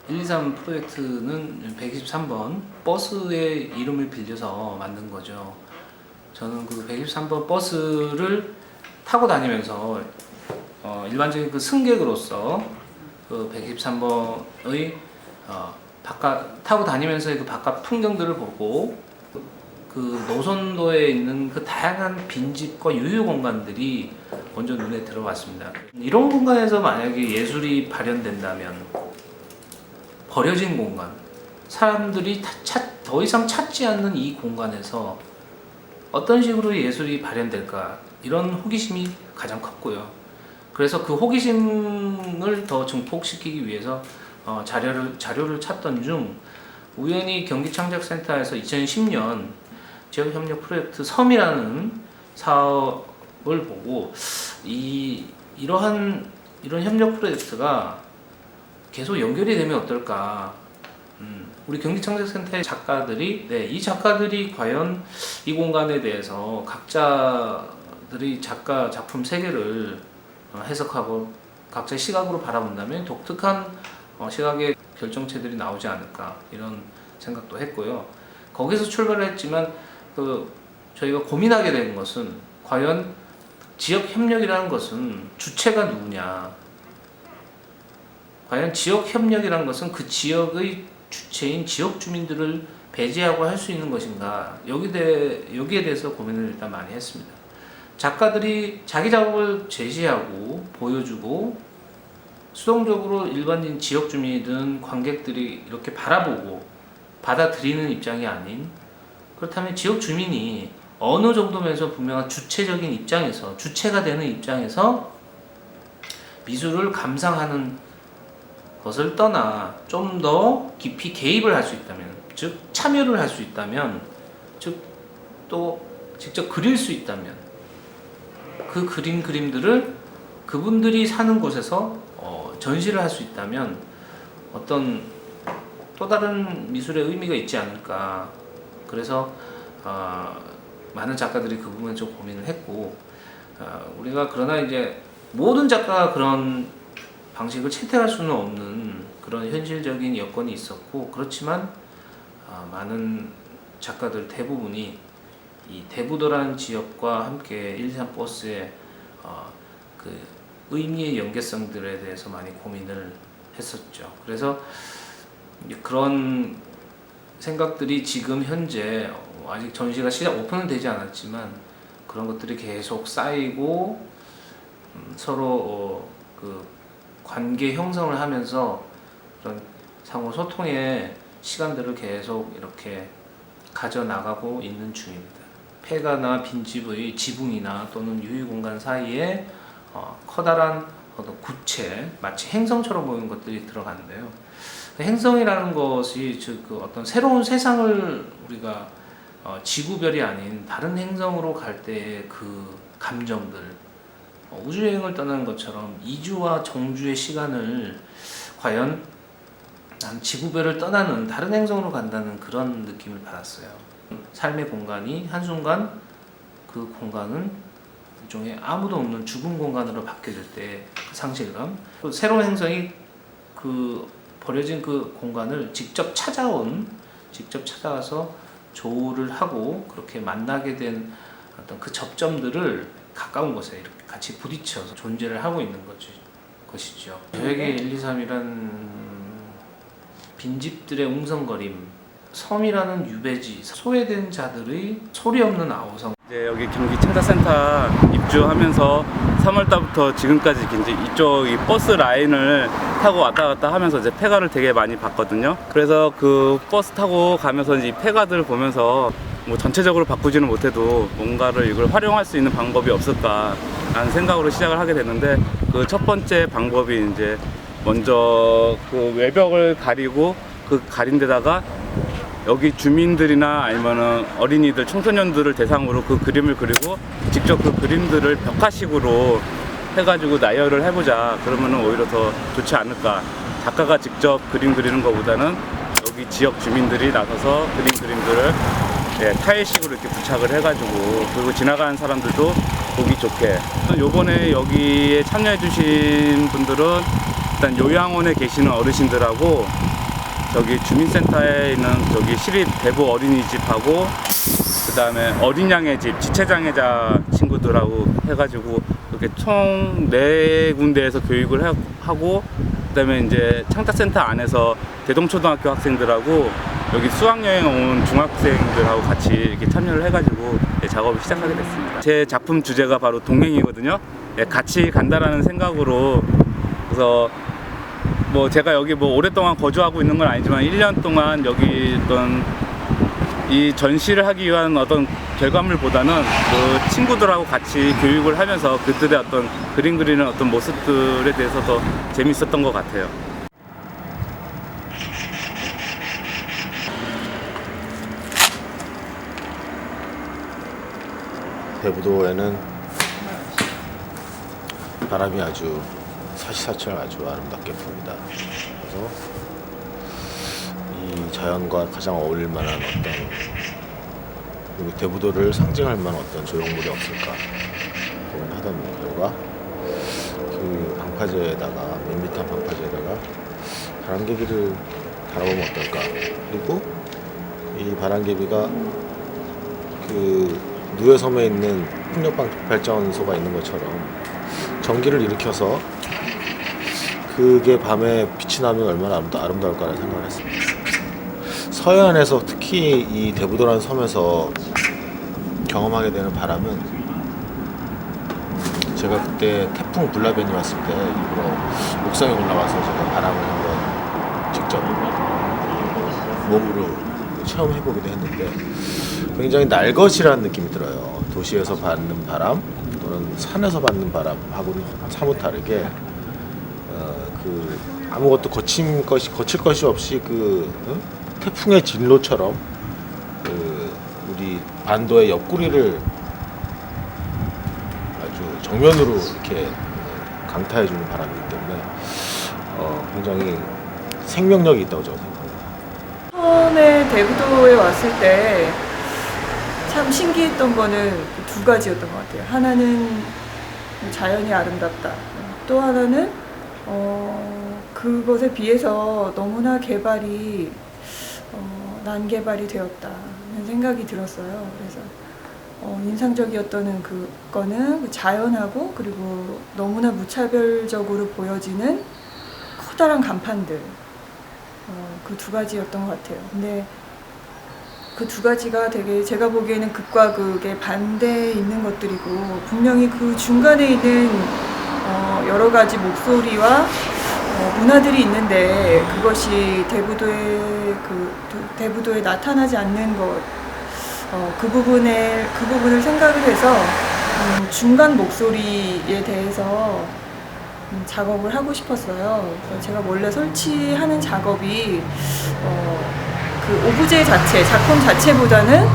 123 프로젝트는 123번 버스의 이름을 빌려서 만든 거죠. 저는 그 123번 버스를 타고 다니면서 일반적인 그 승객으로서 그 123번의 바깥 타고 다니면서의 그 바깥 풍경들을 보고 그 노선도에 있는 그 다양한 빈집과 유휴 공간들이 먼저 눈에 들어왔습니다. 이런 공간에서 만약에 예술이 발현된다면 버려진 공간, 사람들이 더 이상 찾지 않는 이 공간에서 어떤 식으로 예술이 발현될까, 이런 호기심이 가장 컸고요. 그래서 그 호기심을 더 증폭시키기 위해서 자료를 찾던 중 우연히 경기창작센터에서 2010년 지역협력 프로젝트 섬이라는 사업을 보고 이런 협력 프로젝트가 계속 연결이 되면 어떨까. 우리 경기창작센터의 작가들이 이 작가들이 과연 이 공간에 대해서 각자들이 작가 작품 세계를 해석하고 각자의 시각으로 바라본다면 독특한 시각의 결정체들이 나오지 않을까, 이런 생각도 했고요. 거기서 출발을 했지만 저희가 고민하게 된 것은 과연 지역협력이라는 것은 주체가 누구냐, 과연 지역협력이라는 것은 그 지역의 주체인 지역 주민들을 배제하고 할 수 있는 것인가, 여기에 대해서 고민을 일단 많이 했습니다. 작가들이 자기 작업을 제시하고 보여주고 수동적으로 일반인 지역 주민이든 관객들이 이렇게 바라보고 받아들이는 입장이 아닌, 그렇다면 지역 주민이 어느 정도면서 분명한 주체적인 입장에서, 주체가 되는 입장에서 미술을 감상하는 것을 떠나 좀 더 깊이 개입을 할 수 있다면, 즉 참여를 할 수 있다면, 즉 또 직접 그릴 수 있다면, 그 그림들을 그분들이 사는 곳에서 전시를 할 수 있다면 어떤 또 다른 미술의 의미가 있지 않을까. 그래서 많은 작가들이 그 부분에 좀 고민을 했고, 우리가 그러나 이제 모든 작가가 그런 방식을 채택할 수는 없는 그런 현실적인 여건이 있었고, 그렇지만 많은 작가들 대부분이 이 대부도라는 지역과 함께 123 버스의 그 의미의 연계성들에 대해서 많이 고민을 했었죠. 그래서 그런 생각들이 지금 현재 아직 전시가 오픈은 되지 않았지만 그런 것들이 계속 쌓이고 서로 그 관계 형성을 하면서 그런 상호 소통의 시간들을 계속 이렇게 가져나가고 있는 중입니다. 폐가나 빈집의 지붕이나 또는 유휴공간 사이에 커다란 어떤 구체, 마치 행성처럼 보이는 것들이 들어가는데요. 행성이라는 것이 즉 어떤 새로운 세상을 우리가 지구별이 아닌 다른 행성으로 갈 때의 그 감정들, 우주여행을 떠나는 것처럼 이주와 정주의 시간을 과연 지구별을 떠나는 다른 행성으로 간다는 그런 느낌을 받았어요. 삶의 공간이 한순간 그 공간은 일종의 아무도 없는 죽은 공간으로 바뀌어질 때 그 상실감, 또 새로운 행성이 그 버려진 그 공간을 직접 찾아와서 조우를 하고 그렇게 만나게 된 어떤 그 접점들을 가까운 곳에 이렇게 같이 부딪혀서 존재를 하고 있는 것이죠. 저에게 123이란 빈집들의 웅성거림, 섬이라는 유배지, 소외된 자들의 소리 없는 아우성. 이제 여기 경기 창작센터 입주하면서 3월달부터 지금까지 이제 이쪽 이 버스 라인을 타고 왔다 갔다 하면서 이제 폐가를 되게 많이 봤거든요. 그래서 그 버스 타고 가면서 이제 이 폐가들을 보면서 뭐 전체적으로 바꾸지는 못해도 뭔가를 이걸 활용할 수 있는 방법이 없을까라는 생각으로 시작을 하게 됐는데, 그 첫 번째 방법이 이제 먼저 그 외벽을 가리고 그 가린 데다가 여기 주민들이나 아니면은 어린이들, 청소년들을 대상으로 그 그림을 그리고 직접 그 그림들을 벽화식으로 해가지고 나열을 해보자. 그러면은 오히려 더 좋지 않을까. 작가가 직접 그림 그리는 것보다는 여기 지역 주민들이 나서서 그린 그림들을 타일식으로 이렇게 부착을 해가지고, 그리고 지나가는 사람들도 보기 좋게. 요번에 여기에 참여해주신 분들은 일단 요양원에 계시는 어르신들하고 저기 주민센터에 있는 저기 시립 대부 어린이집하고 그다음에 어린 양의 집 지체장애자 친구들하고 해가지고 이렇게 총 4군데에서 교육을 하고 그다음에 이제 창탁센터 안에서 대동초등학교 학생들하고 여기 수학여행 온 중학생들하고 같이 이렇게 참여를 해가지고 작업을 시작하게 됐습니다. 제 작품 주제가 바로 동행이거든요. 같이 간다라는 생각으로 그래서 뭐 제가 여기 뭐 오랫동안 거주하고 있는 건 아니지만 1년 동안 여기 어떤 이 전시를 하기 위한 어떤 결과물보다는 그 친구들하고 같이 교육을 하면서 그들의 어떤 그림 그리는 어떤 모습들에 대해서 더 재밌었던 것 같아요. 대부도에는 바람이 아주 사시사철 아주 아름답게 붑니다. 그래서 이 자연과 가장 어울릴 만한 어떤 그리고 대부도를 상징할 만한 어떤 조형물이 없을까 고민하던 결과 그 방파제에다가 밋밋한 방파제에다가 바람개비를 달아보면 어떨까. 그리고 이 바람개비가 그 누에섬에 있는 풍력방 발전소가 있는 것처럼 전기를 일으켜서 그게 밤에 빛이 나면 얼마나 아름다울까라는 생각을 했습니다. 서해안에서 특히 이 대부도라는 섬에서 경험하게 되는 바람은 제가 그때 태풍 블라벤이 왔을 때 일부러 옥상에 올라가서 제가 바람을 한번 직접 몸으로 체험해보기도 했는데 굉장히 날것이라는 느낌이 들어요. 도시에서 받는 바람 또는 산에서 받는 바람하고는 사뭇 다르게 그 아무것도 거칠 것이 없이 그 태풍의 진로처럼 그 우리 반도의 옆구리를 아주 정면으로 이렇게 강타해주는 바람이기 때문에 굉장히 생명력이 있다고 저는 생각합니다. 처음에 대부도에 왔을 때 참 신기했던 거는 두 가지였던 것 같아요. 하나는 자연이 아름답다. 또 하나는 그것에 비해서 너무나 개발이 난개발이 되었다는 생각이 들었어요. 그래서 인상적이었던 그거는 자연하고 그리고 너무나 무차별적으로 보여지는 커다란 간판들 그 두 가지였던 것 같아요. 근데 그 두 가지가 되게 제가 보기에는 극과 극의 반대에 있는 것들이고 분명히 그 중간에 있는 여러 가지 목소리와 문화들이 있는데 그것이 대부도에 나타나지 않는 것 그 부분을 생각을 해서 중간 목소리에 대해서 작업을 하고 싶었어요. 그래서 제가 원래 설치하는 작업이 그 오브제 자체, 작품 자체보다는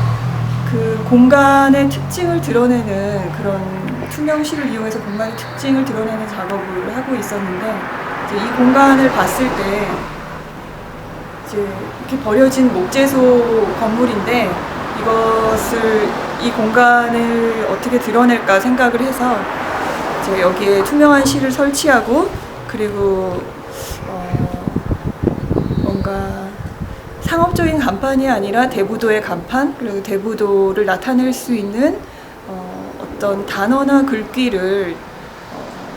그 공간의 특징을 드러내는 그런 투명실을 이용해서 공간의 특징을 드러내는 작업을 하고 있었는데 이제 이 공간을 봤을 때 이제 이렇게 버려진 목재소 건물인데 이 공간을 어떻게 드러낼까 생각을 해서 이제 여기에 투명한 실을 설치하고 그리고 뭔가 상업적인 간판이 아니라 대부도의 간판 그리고 대부도를 나타낼 수 있는 어떤 단어나 글귀를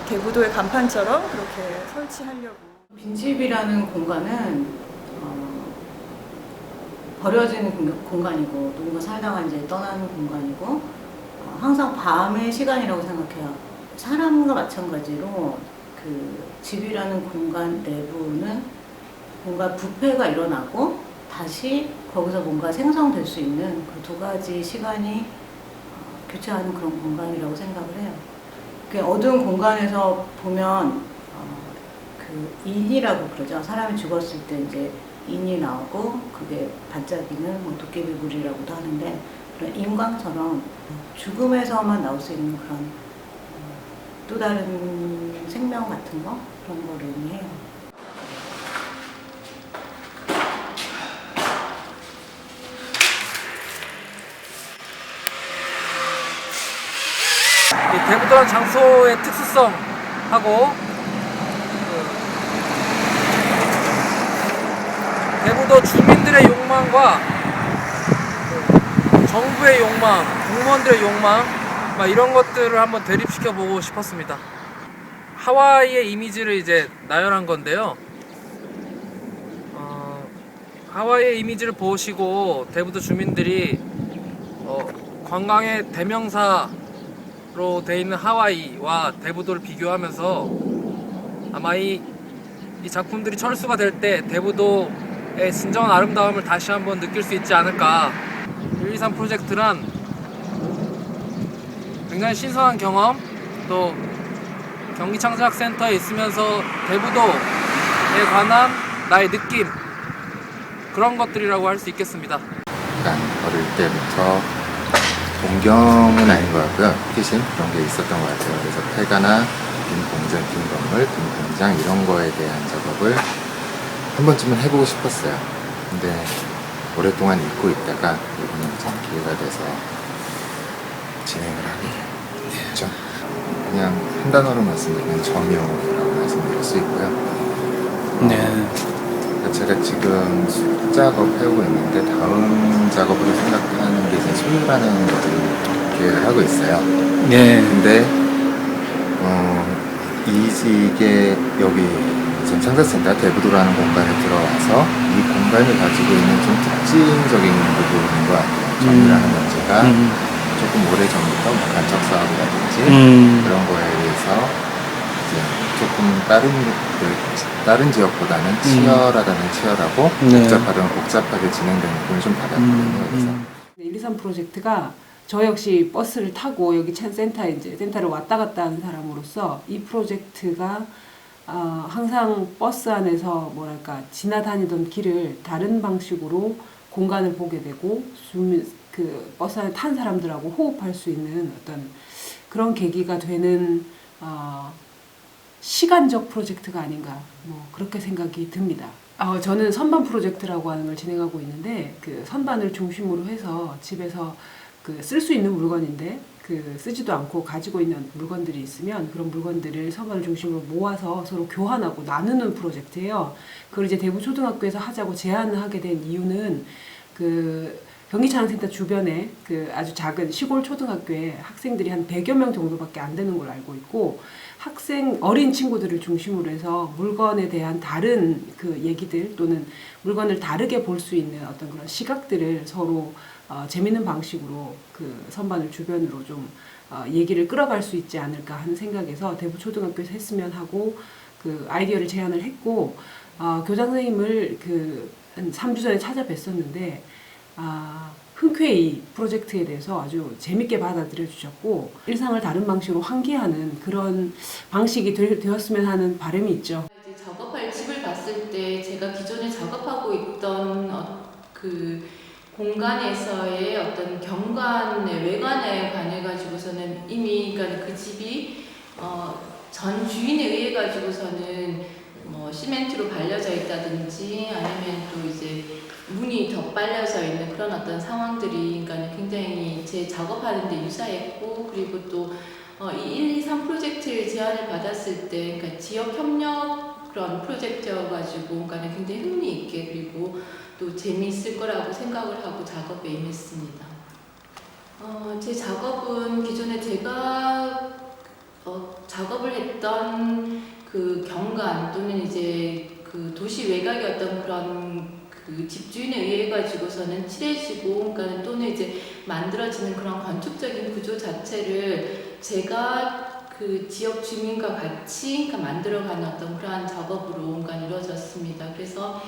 대부도의 간판처럼 그렇게 설치하려고. 빈집이라는 공간은 버려진 공간이고 누군가 살다가 이제 떠나는 공간이고 항상 밤의 시간이라고 생각해요. 사람과 마찬가지로 그 집이라는 공간 내부는 뭔가 부패가 일어나고 다시 거기서 뭔가 생성될 수 있는 그 두 가지 시간이 교차하는 그런 공간이라고 생각을 해요. 그 어두운 공간에서 보면 그 인이라고 그러죠. 사람이 죽었을 때 이제 인이 나오고 그게 반짝이는 뭐 도깨비불이라고도 하는데 그런 인광처럼 죽음에서만 나올 수 있는 그런 또 다른 생명 같은 거 그런 거를 의미해요. 대부도라는 장소의 특수성하고 대부도 주민들의 욕망과 정부의 욕망, 공무원들의 욕망 막 이런 것들을 한번 대립시켜 보고 싶었습니다. 하와이의 이미지를 이제 나열한 건데요. 하와이의 이미지를 보시고 대부도 주민들이 관광의 대명사로 돼 있는 하와이와 대부도를 비교하면서 아마 이 작품들이 철수가 될 때 대부도의 진정한 아름다움을 다시 한번 느낄 수 있지 않을까. 123 프로젝트란 굉장히 신선한 경험, 또 경기창작센터에 있으면서 대부도에 관한 나의 느낌, 그런 것들이라고 할 수 있겠습니다. 약간 어릴 때부터 동경은 아닌 것 같고요. 호기심 그런 게 있었던 것 같아요. 그래서 폐가나 빈 공장, 빈 건물, 빈 공장 이런 거에 대한 작업을 한 번쯤은 해보고 싶었어요. 근데 오랫동안 잊고 있다가 이번에 좀 기회가 돼서 진행을 하게 됐죠. 그냥 한 단어로 말씀드리면 점유라고 말씀드릴 수 있고요. 네. 제가 지금 작업 해오고 있는데 다음 작업으로 생각하는 게 이제 소유라는 것을 계획을 하고 있어요. 네. 근데 이직에 여기 지금 창작센터 대부도라는 공간에 들어와서 이 공간을 가지고 있는 좀 특징적인 부분인 것 같아요. 점이라는 문제가 조금 오래전부터 뭐 간척 사업이라든지 그런 거에 대해서 이제 조금 다른 지역보다는 치열하고 복잡하게 진행되는 느낌을 좀 받았거든요. 그래서 123 프로젝트가 저 역시 버스를 타고 여기 센터를 왔다 갔다 하는 사람으로서 이 프로젝트가 항상 버스 안에서 뭐랄까 지나다니던 길을 다른 방식으로 공간을 보게 되고 그 버스 안에 탄 사람들하고 호흡할 수 있는 어떤 그런 계기가 되는 시간적 프로젝트가 아닌가 뭐 그렇게 생각이 듭니다. 저는 선반 프로젝트라고 하는 걸 진행하고 있는데 그 선반을 중심으로 해서 집에서 쓸 수 있는 물건인데 쓰지도 않고 가지고 있는 물건들이 있으면 그런 물건들을 선반을 중심으로 모아서 서로 교환하고 나누는 프로젝트예요. 그걸 이제 대부초등학교에서 하자고 제안을 하게 된 이유는 경기창작센터 주변에 아주 작은 시골 초등학교에 학생들이 한 100여 명 정도밖에 안 되는 걸로 알고 있고 어린 친구들을 중심으로 해서 물건에 대한 다른 얘기들 또는 물건을 다르게 볼 수 있는 어떤 그런 시각들을 서로 재밌는 방식으로 선반을 주변으로 좀 얘기를 끌어갈 수 있지 않을까 하는 생각에서 대부초등학교에서 했으면 하고 아이디어를 제안을 했고 교장 선생님을 한 3주 전에 찾아뵀었는데 흔쾌히 프로젝트에 대해서 아주 재밌게 받아들여 주셨고 일상을 다른 방식으로 환기하는 그런 방식이 되었으면 하는 바람이 있죠. 이제 작업할 집을 봤을 때 제가 기존에 작업하고 있던 공간에서의 어떤 경관의 외관에 관해 가지고서는 이미 그러니까 그 집이 전 주인에 의해 가지고서는 뭐 시멘트로 발려져 있다든지 아니면 또 이제 문이 덧발려져 있는 그런 어떤 상황들이 그러니까 굉장히 제 작업하는데 유사했고 그리고 또 이 123 프로젝트를 제안을 받았을 때 그러니까 지역 협력 그런 프로젝트여가지고 그러니까 굉장히 흥미있게 그리고 또 재미있을 거라고 생각을 하고 작업에 임했습니다. 제 작업은 기존에 제가 작업을 했던 경관 또는 이제 도시 외곽의 어떤 그런 집주인에 의해 가지고서는 칠해지고 그러니까 또는 이제 만들어지는 그런 건축적인 구조 자체를 제가 지역 주민과 같이 그러니까 만들어가는 어떤 그러한 작업으로 그러니까 이루어졌습니다. 그래서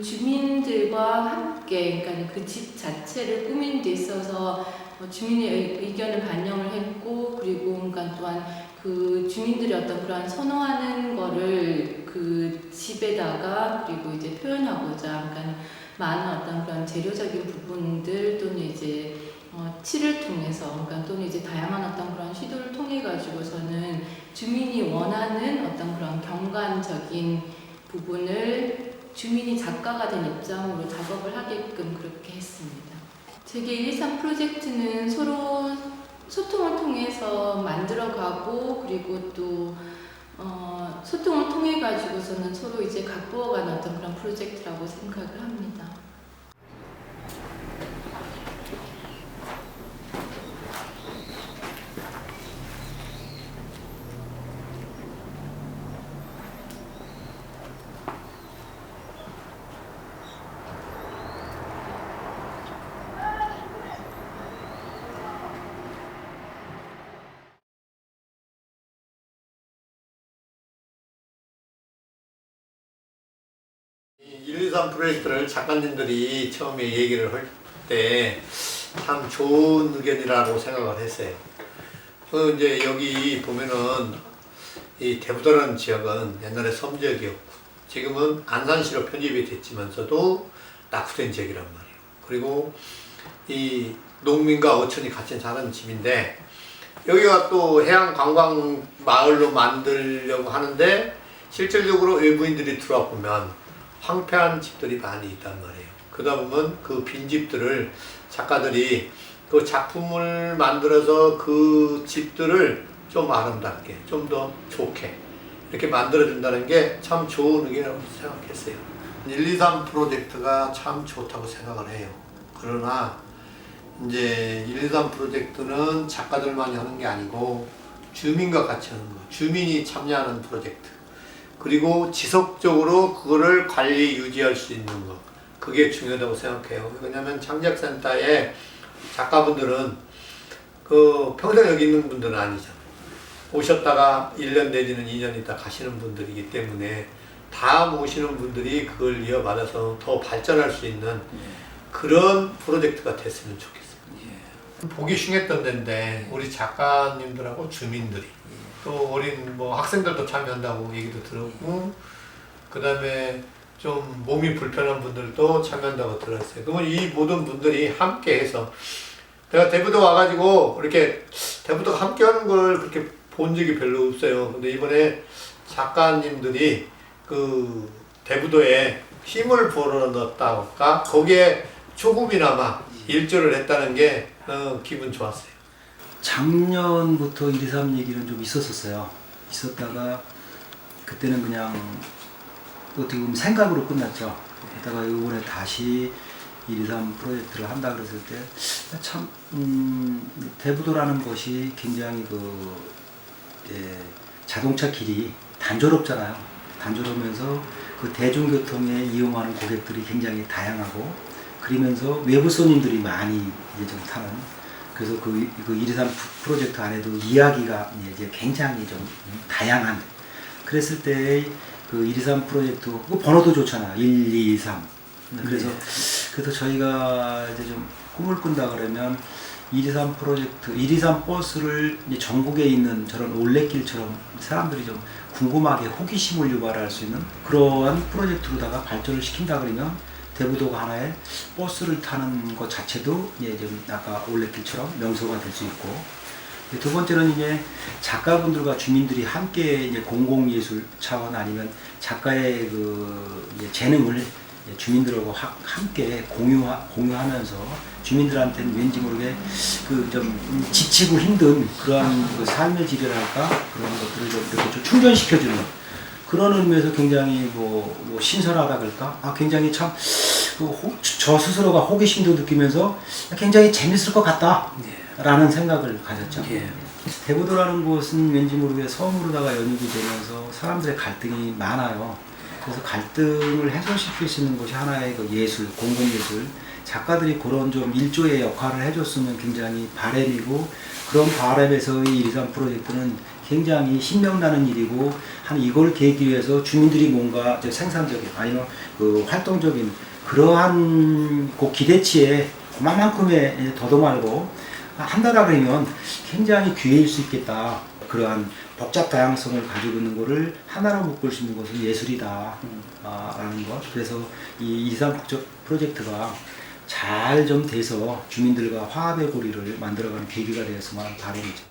주민들과 함께 그러니까 집 자체를 꾸미는 데 있어서 주민의 의견을 반영을 했고 그리고 그러니까 또한 주민들이 어떤 그런 선호하는 거를 집에다가 그리고 이제 표현하고자 그러니까 많은 어떤 그런 재료적인 부분들 또는 이제 칠을 통해서 그러니까 또는 이제 다양한 어떤 그런 시도를 통해 가지고서는 주민이 원하는 어떤 그런 경관적인 부분을 주민이 작가가 된 입장으로 작업을 하게끔 그렇게 했습니다. 제게 123 프로젝트는 서로 소통을 통해서 만들어가고 그리고 또 소통을 통해 가지고서는 서로 이제 각부어가는 어떤 그런 프로젝트라고 생각을 합니다. 이 123 프로젝트를 작가님들이 처음에 얘기를 할 때 참 좋은 의견이라고 생각을 했어요. 이제 여기 보면은 이 대부도라는 지역은 옛날에 섬지역이었고 지금은 안산시로 편입이 됐지만서도 낙후된 지역이란 말이에요. 그리고 이 농민과 어촌이 같이 사는 집인데 여기가 또 해양 관광 마을로 만들려고 하는데 실질적으로 외부인들이 들어와 보면 황폐한 집들이 많이 있단 말이에요. 그러다 보면 그 빈집들을 작가들이 그 작품을 만들어서 그 집들을 좀 아름답게, 좀 더 좋게 이렇게 만들어준다는 게 참 좋은 의견이라고 생각했어요. 123 프로젝트가 참 좋다고 생각을 해요. 그러나 이제 123 프로젝트는 작가들만이 하는 게 아니고 주민과 같이 하는 거, 주민이 참여하는 프로젝트. 그리고 지속적으로 그거를 관리 유지할 수 있는 거, 그게 중요하다고 생각해요. 왜냐하면 창작센터에 작가분들은 그 평생 여기 있는 분들은 아니잖아요. 오셨다가 1년 내지는 2년 있다 가시는 분들이기 때문에 다음 오시는 분들이 그걸 이어받아서 더 발전할 수 있는 그런 프로젝트가 됐으면 좋겠어요. 보기 흉했던 데인데 우리 작가님들하고 주민들이 또 어린 뭐 학생들도 참여한다고 얘기도 들었고 그 다음에 좀 몸이 불편한 분들도 참여한다고 들었어요. 그러면 이 모든 분들이 함께 해서 내가 대부도 와가지고 이렇게 대부도가 함께 하는 걸 그렇게 본 적이 별로 없어요. 근데 이번에 작가님들이 그 대부도에 힘을 불어넣었다가 거기에 조금이나마 일조를 했다는 게 기분 좋았어요. 작년부터 123 얘기는 좀 있었어요. 있었다가 그때는 그냥 어떻게 보면 생각으로 끝났죠. 그러다가 이번에 다시 123 프로젝트를 한다 그랬을 때 참 대부도라는 곳이 굉장히 자동차 길이 단조롭잖아요. 단조로우면서 그 대중교통에 이용하는 고객들이 굉장히 다양하고 그러면서 외부 손님들이 많이 이제 좀 타는 그래서 그 123 프로젝트 안에도 이야기가 이제 굉장히 좀 다양한 그랬을 때 그 123 프로젝트 그 번호도 좋잖아. 1, 2, 3. 그래서 저희가 이제 좀 꿈을 꾼다 그러면 123 프로젝트, 123 버스를 이제 전국에 있는 저런 올레길처럼 사람들이 좀 궁금하게 호기심을 유발할 수 있는 그러한 프로젝트로다가 발전을 시킨다 그러면 대부도가 하나의 버스를 타는 것 자체도 이제 좀 아까 올레길처럼 명소가 될 수 있고 두 번째는 이제 작가분들과 주민들이 함께 이제 공공예술 차원 아니면 작가의 그 이제 재능을 주민들하고 함께 공유하면서 주민들한테는 왠지 모르게 그 좀 지치고 힘든 그러한 그 삶의 질이랄까 그런 것들을 좀 이렇게 좀 충전시켜주는 그런 의미에서 굉장히 뭐 신선하다 그럴까? 굉장히 참 저 스스로가 호기심도 느끼면서 굉장히 재밌을 것 같다라는 생각을 가졌죠. 대부도라는 곳은 왠지 모르게 섬으로다가 연육이 되면서 사람들의 갈등이 많아요. 그래서 갈등을 해소시킬 수 있는 곳이 하나의 그 예술, 공공예술, 작가들이 그런 좀 일조의 역할을 해줬으면 굉장히 바람이고 그런 바람에서의 123 프로젝트는 굉장히 신명나는 일이고 이걸 계기로 해서 주민들이 뭔가 생산적인 아니면 그 활동적인 그러한 그 기대치에 그만큼의 더도 말고 한다라 그러면 굉장히 기회일 수 있겠다. 그러한 복잡 다양성을 가지고 있는 거를 하나로 묶을 수 있는 것은 예술이다 라는 것. 그래서 이 123 프로젝트가 잘 좀 돼서 주민들과 화합의 고리를 만들어가는 계기가 되었으면 바람이죠.